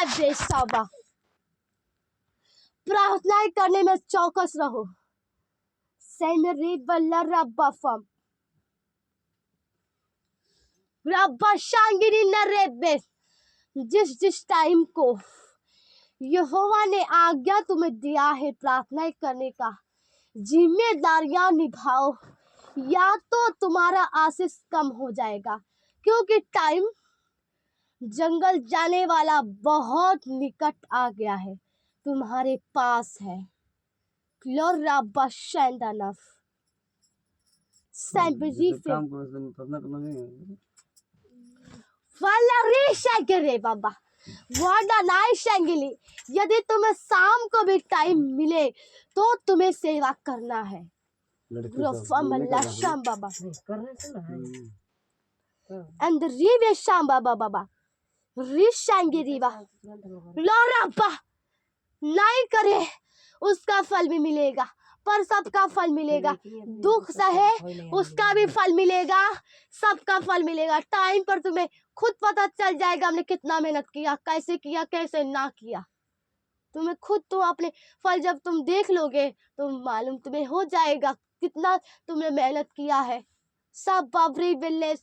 बेशाबा, प्रार्थना करने में चौकस रहो। सेमरी बल्ला रब्बा फम रब्बा शांगिरी नरेबे। जिस टाइम को यहोवा ने आज्ञा तुम्हें दिया है प्रार्थना करने का, जिम्मेदारियां निभाओ, या तो तुम्हारा आशीष कम हो जाएगा, क्योंकि टाइम जंगल जाने वाला बहुत निकट आ गया है, तुम्हारे पास है। रब्बा शैंदानफ सैबरी पे वाला रे बाबा वादा नाई शेंगली। यदि तुम्हें शाम को भी टाइम मिले तो तुम्हें सेवा करना है। शाम बाबा एंड रीवे शाम बाबा बाबा रिशांगिरीवा लोराबा नहीं करे उसका फल भी मिलेगा, पर सबका फल मिलेगा। दुख सहे उसका भी फल मिलेगा, सबका फल मिलेगा। टाइम पर तुम्हें खुद पता चल जाएगा हमने कितना मेहनत किया, कैसे ना किया। तुम्हें खुद तो अपने फल जब तुम देख लोगे तो मालूम तुम्हें हो जाएगा कितना तुमने मेहनत किया है। सब बाबरी बिल्ले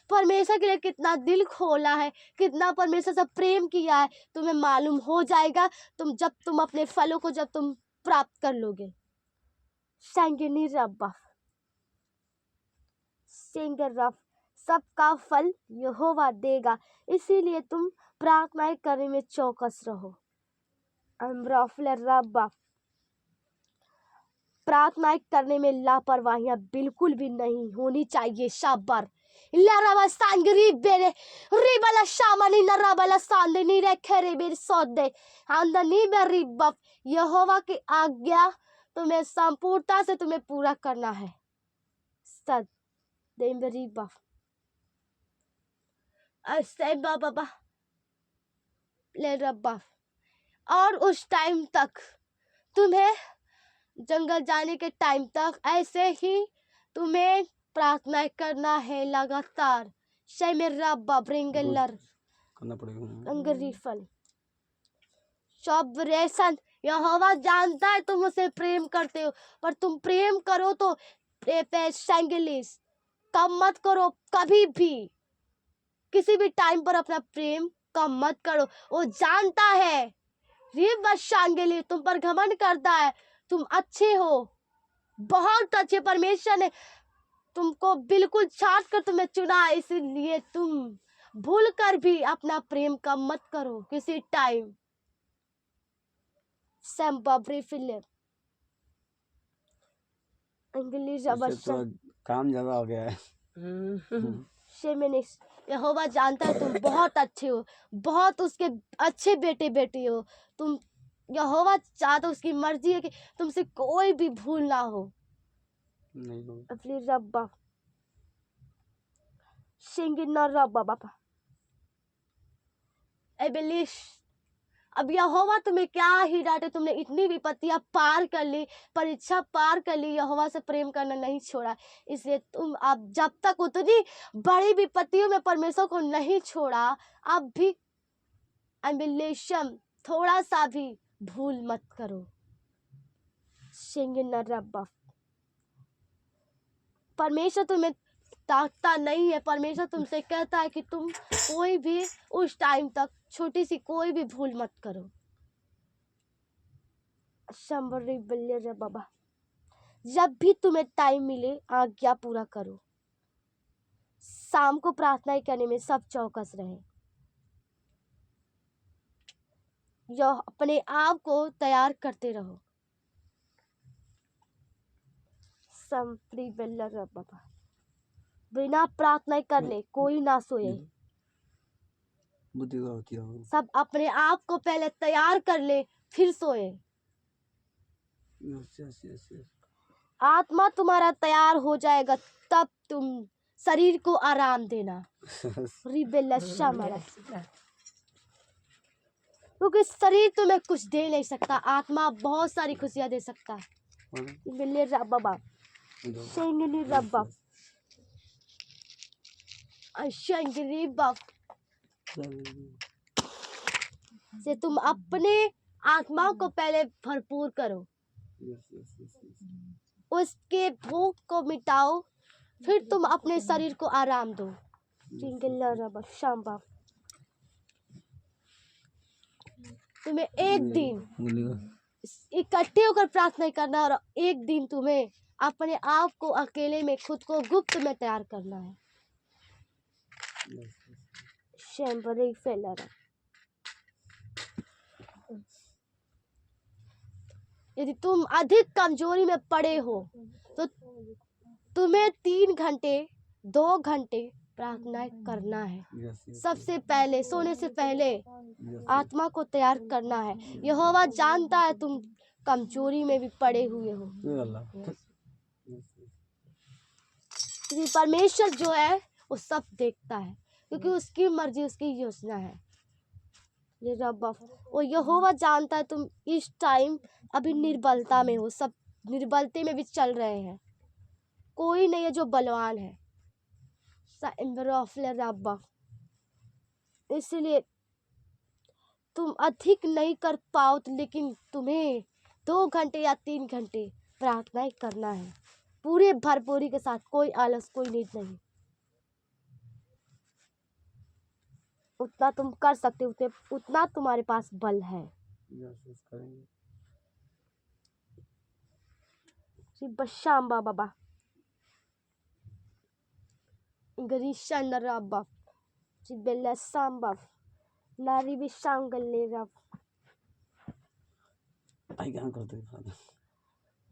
परमेश्वर के लिए कितना दिल खोला है, कितना परमेश्वर से प्रेम किया है, तुम्हें मालूम हो जाएगा जब तुम अपने फलों को जब तुम प्राप्त कर लोगे। सेंगनी रब्बा सेंगर रफ, सबका फल यहोवा देगा, इसीलिए तुम प्रार्थनाएं करने में चौकस रहो। रब्बा, प्रार्थनाएं करने में लापरवाहियां बिल्कुल भी नहीं होनी चाहिए। शाबार लरावा सांगरी बेरे रिबला शामनी नराबला सांदनी रेखेरे बेर सोदे आंदनी बेरी बफ। यहोवा की आज्ञा तुम्हें संपूर्णता से तुम्हें पूरा करना है। सद देंबरी बफ ऐसे बाबा ले रब्बा। और उस टाइम तक तुम्हें जंगल जाने के टाइम तक ऐसे ही तुम्हें प्रार्थना करना है लगातार। शेमेर रब्बा ब्रिंगलर करना पड़ेगा अंगरीफल शब्रेशन। यहोवा जानता है तुम उसे प्रेम करते हो, पर तुम प्रेम करो तो पेशेंगलिस कम मत करो। कभी भी किसी भी टाइम पर अपना प्रेम कम मत करो। वो जानता है रिबशांगली तुम पर घमंड करता है। तुम अच्छे हो, बहुत अच्छे। परमेश्वर ने तुमको बिल्कुल छाट कर तुम्हें चुना, इसलिए तुम भूल कर भी अपना प्रेम कम मत करो किसी टाइम। सैम बाबरी फिलिप इंग्लिश काम ज्यादा हो गया है। शेमिनिक्स यहोवा जानता है तुम बहुत अच्छे हो, बहुत उसके अच्छे बेटे बेटी हो तुम। यहोवा चाहता उसकी मर्जी है कि तुमसे कोई भी भूल ना हो। नहीं अपनी रब्बा शिंगिना रब्बा बाबा एबलिश। अब यहोवा तुम्हें क्या ही डांटे, तुमने इतनी विपत्तियां पार कर ली, परीक्षा पार कर ली, यहोवा से प्रेम करना नहीं छोड़ा। इसलिए तुम अब जब तक उतनी बड़ी विपत्तियों में परमेश्वर को नहीं छोड़ा, अब भी एम्बिलेशन थोड़ा सा भी भूल मत करो। शिंगिना रब्बा। परमेश्वर तुम्हें ताकता नहीं है, परमेश्वर तुमसे कहता है कि तुम कोई भी उस टाइम तक छोटी सी कोई भी भूल मत करो। शंबरी बिल्ले बाबा, जब भी तुम्हें टाइम मिले आज्ञा पूरा करो। शाम को प्रार्थना करने में सब चौकस रहे। यह अपने आप को तैयार करते रहो। संप्री बिल्ले बाबा, बिना प्रार्थना कर ले कोई ना सोए। बुद्धि होती है। सब अपने आप को पहले तैयार कर ले फिर सोए। आत्मा तुम्हारा तैयार हो जाएगा तब तुम शरीर को आराम देना। क्योंकि शरीर तुम्हें कुछ दे नहीं सकता, आत्मा बहुत सारी खुशियां दे सकता है। रब्बा शेंगनी रब्बा शेंगनी बफ से तुम अपने आत्मा को पहले भरपूर करो, उसके भूख को मिटाओ, फिर तुम अपने शरीर को आराम दो। शाम्बा, तुम्हें एक दिन इकट्ठे होकर प्रार्थना करना और एक दिन तुम्हें अपने आप को अकेले में खुद को गुप्त में तैयार करना है। शैम्बरी फेलर, यदि तुम अधिक कमजोरी में पड़े हो तो तुम्हें 3 घंटे 2 घंटे प्रार्थना करना है। सबसे पहले सोने से पहले आत्मा को तैयार करना है। यहोवा जानता है तुम कमजोरी में भी पड़े हुए हो। परमेश्वर जो है वो सब देखता है, क्योंकि उसकी मर्जी, उसकी योजना है। ये रब वो यहोवा जानता है तुम इस टाइम अभी निर्बलता में हो। सब निर्बलते में भी चल रहे हैं, कोई नहीं है जो बलवान है। इसलिए तुम अधिक नहीं कर पाओ, लेकिन तुम्हें 2 घंटे या 3 घंटे प्रार्थना करना है पूरे भरपूरी के साथ, कोई आलस, कोई नींद नहीं। उतना तुम कर सकते हो, उतना तुम्हारे पास बल है। शाम्बा बाबा गरीशंदराबा बेला सांबा नारी भी सांगले रब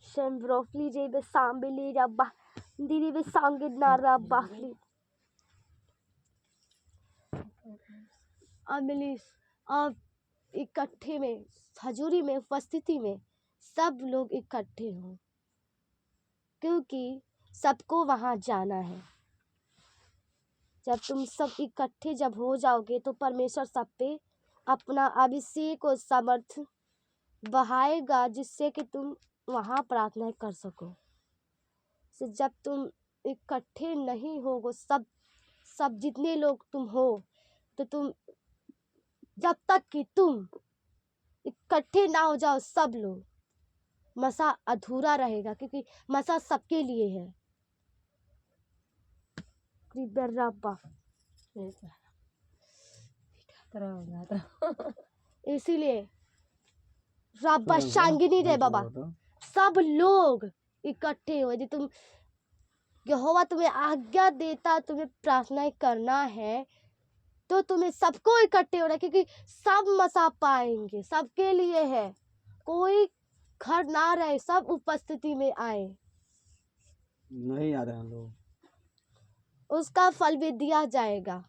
शंब्रोफली जे बे सांबली रब्बा दीदी बे सांगे ना रब्बा अमिलिस। अब इकट्ठे में हजूरी में उपस्थिति में सब लोग इकट्ठे हों, क्योंकि सबको वहां जाना है। जब तुम सब इकट्ठे जब हो जाओगे तो परमेश्वर सब पे अपना अभिषेक और समर्थ बहाएगा, जिससे कि तुम वहां प्रार्थना कर सको। तो जब तुम इकट्ठे नहीं होगो, सब जितने लोग तुम हो, तो तुम जब तक कि तुम इकट्ठे ना हो जाओ सब लोग, मसा अधूरा रहेगा, क्योंकि मसा सबके लिए है। इसीलिए रब्बा शांगिनी रे बाबा, सब लोग इकट्ठे हो। यदि तुम यहोवा तुम्हें आज्ञा देता तुम्हें प्रार्थना करना है, तो तुम्हें सबको इकट्ठे होना, क्योंकि सब मसा पाएंगे, सबके लिए है। कोई घर ना रहे, सब उपस्थिति में आए। नहीं आ रहे हैं लोग, उसका फल भी दिया जाएगा।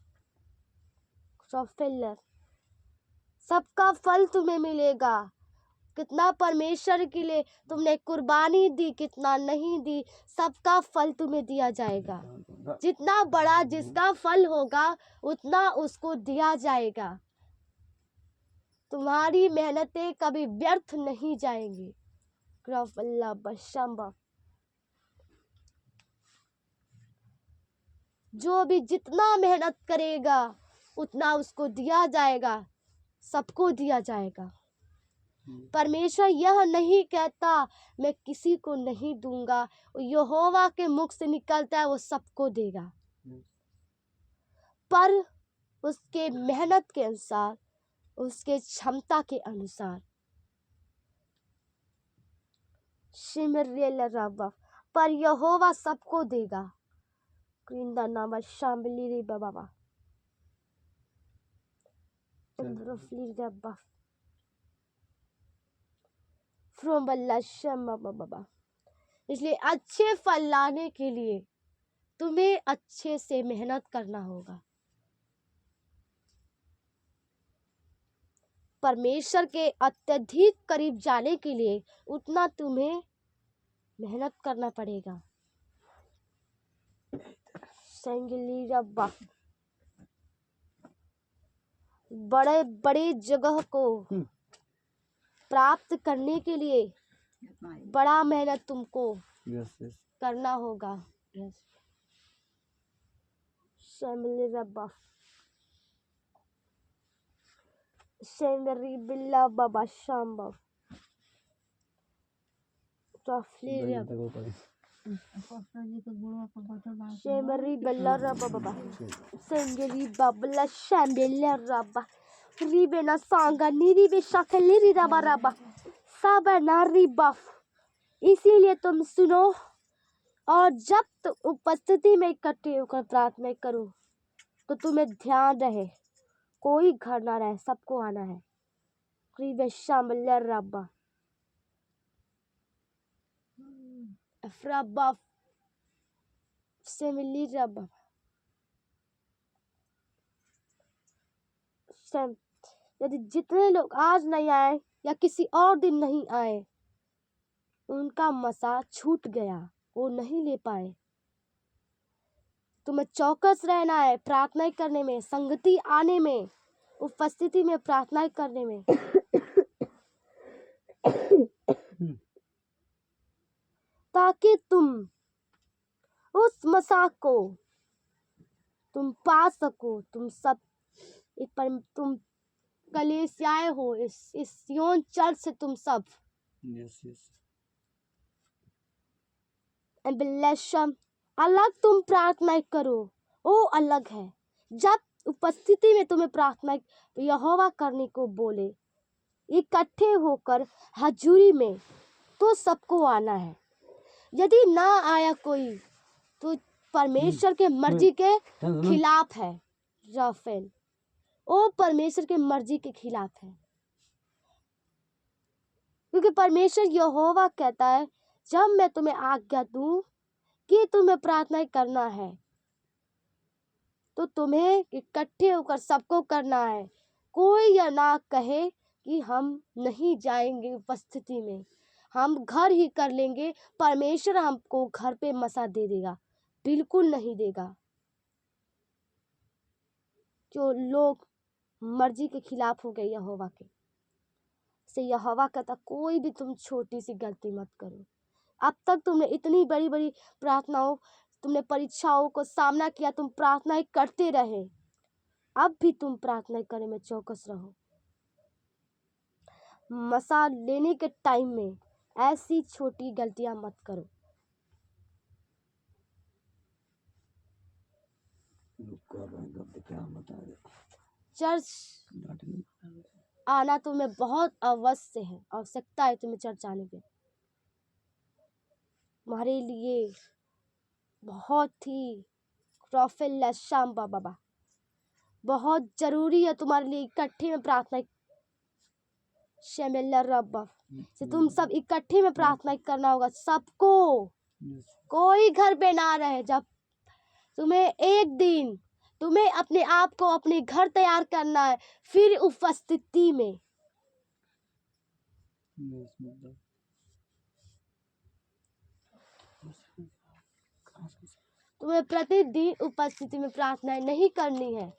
सबका फल तुम्हें मिलेगा। कितना परमेश्वर के लिए तुमने कुर्बानी दी, कितना नहीं दी, सबका फल तुम्हें दिया जाएगा। जितना बड़ा जिसका फल होगा उतना उसको दिया जाएगा। तुम्हारी मेहनतें कभी व्यर्थ नहीं जाएंगी। जो भी जितना मेहनत करेगा उतना उसको दिया जाएगा, सबको दिया जाएगा। परमेश्वर यह नहीं कहता मैं किसी को नहीं दूंगा, यहोवा के मुख से निकलता है वो सबको देगा, पर उसके मेहनत के अनुसार, उसके क्षमता के अनुसार। पर यहोवा सबको देगा। बाबा इसलिए अच्छे फल लाने के लिए तुम्हें अच्छे से मेहनत करना होगा। परमेश्वर के अत्यधिक करीब जाने के लिए उतना तुम्हें मेहनत करना पड़ेगा। संगली रब्बा बड़े बड़े जगह को प्राप्त करने के लिए बड़ा मेहनत तुमको करना होगा। Shemeri Billa Baba Shamba. Trafleria. Shemeri Bella Rabba Baba. Sengeri Babla Shambella Rabba. Ribena Sanga Niribe Shakaliri Rabba Rabba. Sabanari Buff. इसीलिए तुम सुनो और जब उपस्थिति में इकट्ठे होकर प्रार्थना करो तो तुम्हें ध्यान रहे कोई घर ना रहे, सबको आना है। रब्बा रब्बा से मिली रब्बा। यदि जितने लोग आज नहीं आए या किसी और दिन नहीं आए, उनका मसा छूट गया, वो नहीं ले पाए। तुम्हें चौकस रहना है प्रार्थना करने में, संगति आने में, उपस्थिति में प्रार्थना करने में। ताकि तुम उस मसा को तुम पा सको। तुम सब तुम कलीसियाए हो इस योन चर्च से, तुम सब अलग तुम प्रार्थना करो, वो अलग है। जब उपस्थिति में तुम्हें प्रार्थना यहोवा करने को बोले इकट्ठे होकर हजूरी में, तो सबको आना है। यदि ना आया कोई तो परमेश्वर के मर्जी के खिलाफ है। राफेल वो परमेश्वर के मर्जी के खिलाफ है, क्योंकि परमेश्वर यहोवा कहता है जब मैं तुम्हें आज्ञा दूं कि तुम्हें प्रार्थना करना है तो तुम्हें इकट्ठे होकर सबको करना है। कोई यह ना कहे कि हम नहीं जाएंगे उपस्थिति में, हम घर ही कर लेंगे, परमेश्वर हमको घर पे मसा दे देगा। बिल्कुल नहीं देगा। जो लोग मर्जी के खिलाफ हो गए यहोवा के, से यहोवा कहता कोई भी तुम छोटी सी गलती मत करो। अब तक तुमने इतनी बड़ी बड़ी प्रार्थनाओं, तुमने परीक्षाओं को सामना किया, तुम प्रार्थनाएं करते रहे, अब भी तुम प्रार्थना करने में चौकस रहो। मसा लेने के टाइम में ऐसी छोटी गलतियां मत करो। चर्च आना तुम्हें बहुत अवश्य है, आवश्यकता है तुम्हें चर्च आने की। तुम्हारे लिए बहुत ही प्रॉफिल शाम बाबा बहुत जरूरी है तुम्हारे लिए इकट्ठे में प्रार्थना। शेमेल्ला रब्बा से तुम सब इकट्ठे में प्रार्थना करना होगा सबको, कोई घर पे ना रहे। जब तुम्हें एक दिन तुम्हें अपने आप को अपने घर तैयार करना है, फिर उपस्थिति में तुम्हें प्रतिदिन उपस्थिति में प्रार्थना नहीं करनी है।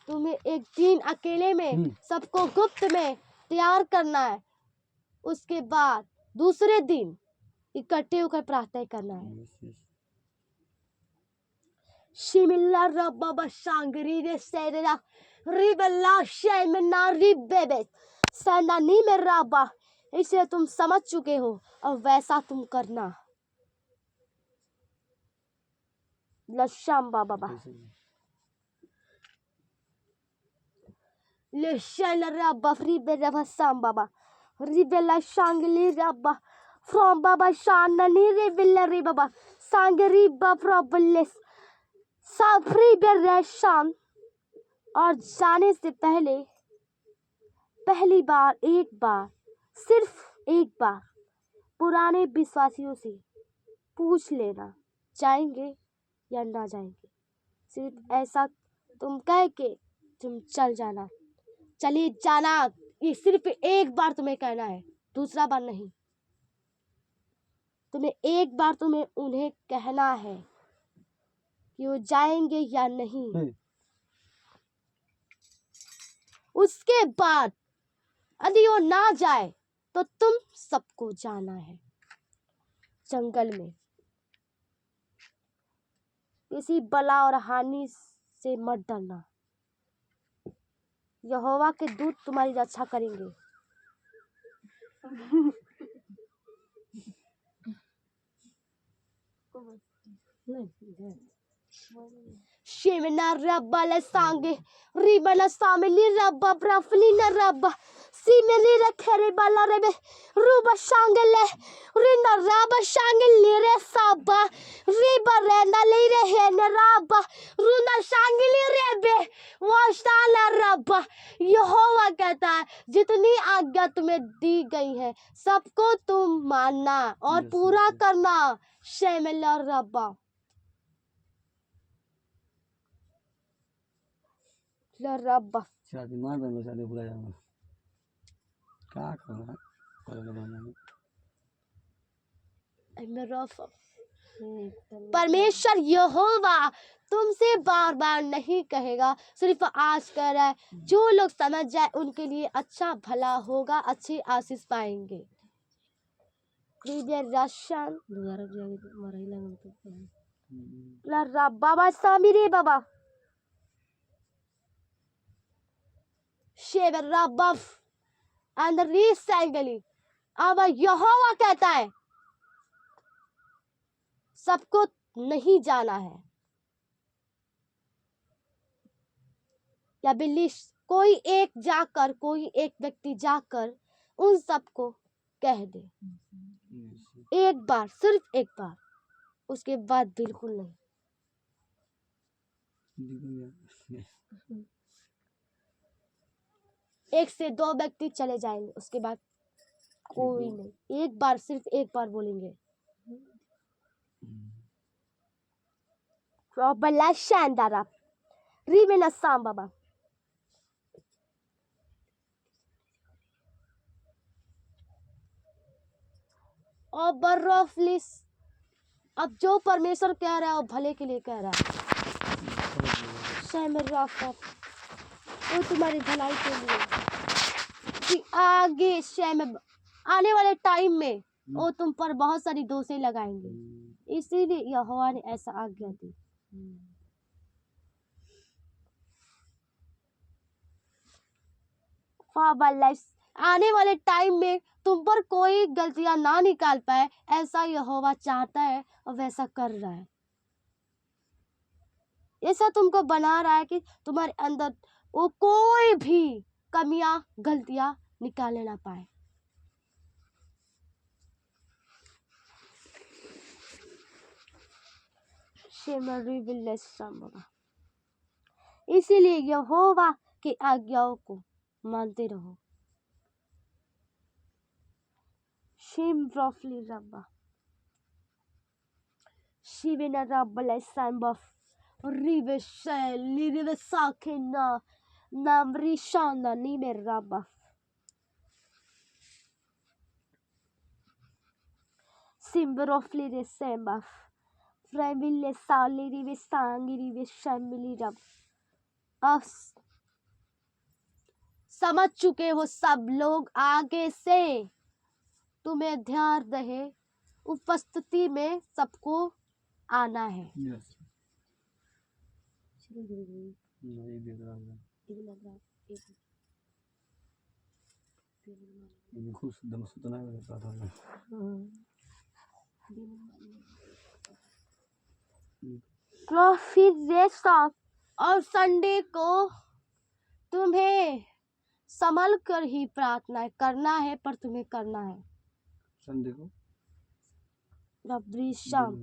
तुम्हें एक दिन अकेले में सबको गुप्त में तैयार करना है, उसके बाद दूसरे दिन इकट्ठे होकर प्रार्थना करना है। शिमिल्ला रब्बा बशांगरी रे सेरेरा रिबल्ला शेमना रिबेबे सनानी में रब्बा। इसे तुम समझ चुके हो और वैसा तुम करना। लशाम बाबा लशाला रब्बा रिबेबे sam baba ribella shangli rabba from baba shanani ribella ribaba sangri baprobles साफरी बेरेशाम। और जाने से पहली बार सिर्फ एक बार पुराने विश्वासियों से पूछ लेना जाएंगे या ना जाएंगे। सिर्फ ऐसा तुम कह के तुम चले जाना। ये सिर्फ एक बार तुम्हें कहना है, दूसरा बार नहीं। तुम्हें एक बार तुम्हें उन्हें कहना है कि वो जाएंगे या नहीं। उसके बाद यदि वो ना जाए तो तुम सबको जाना है जंगल में। किसी बला और हानि से मत डरना। यहोवा के दूत तुम्हारी रक्षा करेंगे। Shimena rabba le sange, ribana samili rabba braflina rabba, simili rekere bala rebe, ruba shangele, rina rabba shangele re sabba, riba rena lire hene rabba, runa shangele rebe, वाशाला रब्बा। यहोवा कहता है जितनी आज्ञा तुम्हें दी गई है सबको तुम मानना और पूरा करना। शेमेला रब्बा रब्बा शादी मार देंगे, शादी बुला जाऊंगा, क्या करना परमेश्वर यहोवा तुमसे बार बार नहीं कहेगा, सिर्फ आज कह रहा है। जो लोग समझ जाए उनके लिए अच्छा भला होगा, अच्छी आशीष पाएंगे। बाबा सामिरे बाबा शेवर रब्बफ एंड रीसैंगली। अब यहोवा कहता है सबको नहीं जाना है, या बिल्ली कोई एक व्यक्ति जाकर उन सबको कह दे एक बार, सिर्फ एक बार, उसके बाद बिल्कुल नहीं। एक से दो व्यक्ति चले जाएंगे, उसके बाद कोई नहीं। एक बार, सिर्फ एक बार बोलेंगे। बाबा और बर्रफलिस। अब जो परमेश्वर कह रहा है वो भले के लिए कह रहा है। वो तुम्हारी भलाई के लिए कि आगे आने वाले टाइम में वो तुम पर बहुत सारी दोषें लगाएंगे, इसीलिए यहोवा ने ऐसा आज्ञा दी। आने वाले टाइम में तुम पर कोई गलतियां ना निकाल पाए, ऐसा यहोवा चाहता है और वैसा कर रहा है। ऐसा तुमको बना रहा है कि तुम्हारे अंदर वो कोई भी कमियां गलतियां निकाले ना पाए। इसीलिए यहोवा की आज्ञाओं को मानते रहो। शिम ब्रॉफली रब्बा शिवेना रब्बा सैम्बफ रिवे साकेना नामरी शाना नीमे रब्बा सिम ब्रॉफली रे सैम्बफ फ्रेमिले साली रिवे सांगी रिवे शैमिली रब। समझ चुके हो सब लोग, आगे से तुम्हें ध्यान रहे, उपस्थिति में सबको आना है। तो फिर और संडे को तुम्हें संभल कर ही प्रार्थना करना है, पर तुम्हें करना है संडे को रब्बी शाम।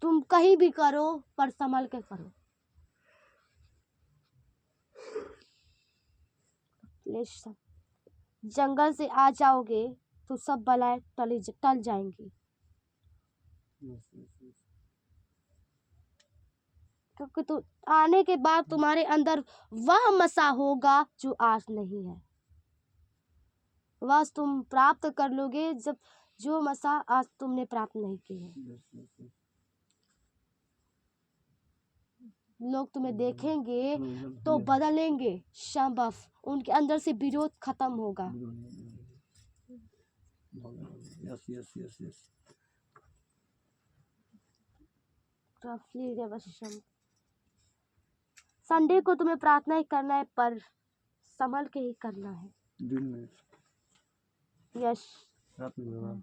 तुम कहीं भी करो पर संभल के करो। जंगल से आ जाओगे तो सब बलाएं टल जाएंगी, क्योंकि तो आने के बाद तुम्हारे अंदर वह मसा होगा जो आज नहीं है। वह तुम प्राप्त कर लोगे जब जो मसा आज तुमने प्राप्त नहीं की है। लोग तुम्हें देखेंगे तो बदलेंगे। शंबफ उनके अंदर से विरोध खत्म होगा। संडे को तुम्हें प्रार्थना ही करना है, पर संभल के ही करना है। दिन में यस, रात में बाबा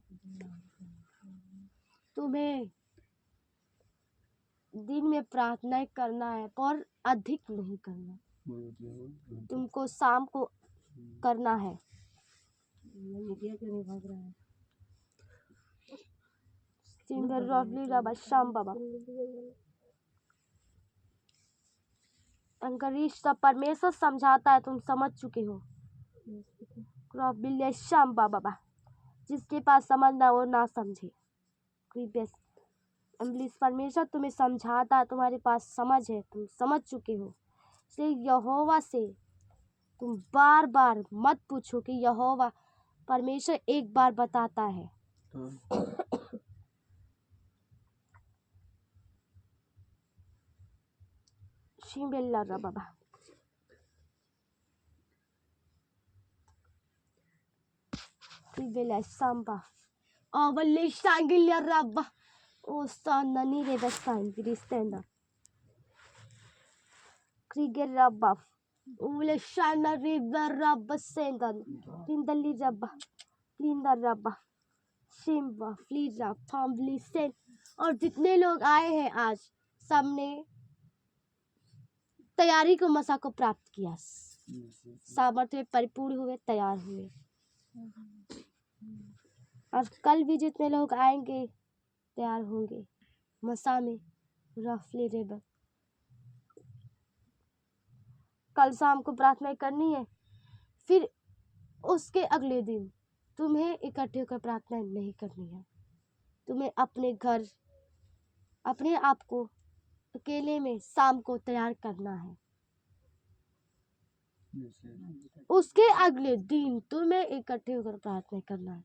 तुम्हें दिन में प्रार्थना ही करना है, पर अधिक नहीं करना। तुमको शाम को करना है। सिंगर रॉबली राबा श्याम बाबा अंकरीश परमेश्वर समझाता है, तुम समझ चुके हो। रॉबली श्याम बाबा जिसके पास समझ ना वो ना समझे। इंग्लिश परमेश्वर तुम्हें समझाता है, तुम्हारे पास समझ है, तुम समझ चुके हो। इसलिए यहोवा से तुम बार बार मत पूछो कि यहोवा परमेश्वर एक बार बताता है। शिबेल्ला बाबा शिबेल्ला सांबा अवले सांगिल्ला रब्बा o stanna nere vid steinbristen. Kriger rabba. Ole shana river rabba sendan. Lindali rabba. Linda rabba. शिम्बा फ्लीजा फॉम्बली Sen और जितने लोग आए हैं आज, सबने तैयारी को मसा को प्राप्त किया, सामर्थ्य में परिपूर्ण हुए, तैयार हुए। और कल भी जितने लोग आएंगे तैयार होंगे मसा में रफली रेबर। कल शाम को प्रार्थना करनी है, फिर उसके अगले दिन तुम्हें इकट्ठे होकर प्रार्थना नहीं करनी है। तुम्हें अपने घर अपने आप को अकेले में शाम को तैयार करना है। उसके अगले दिन तुम्हें इकट्ठे होकर प्रार्थना करना है।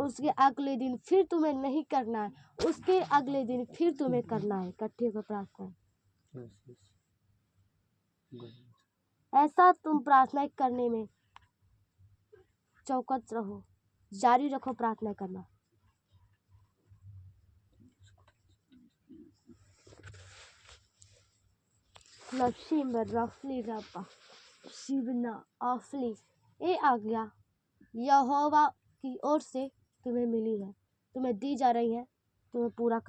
उसके अगले दिन फिर तुम्हें नहीं करना है, उसके अगले दिन फिर तुम्हें करना है इकट्ठे होकर प्रार्थना। ऐसा तुम प्रार्थना करने में चौकस रहो, जारी रखो प्रार्थना करना। नशीम रफली रब्बा शिवना ऑफली ये आज्ञा यहोवा की ओर से तुम्हें मिली है, तुम्हें दी जा रही है, तुम्हें पूरा कर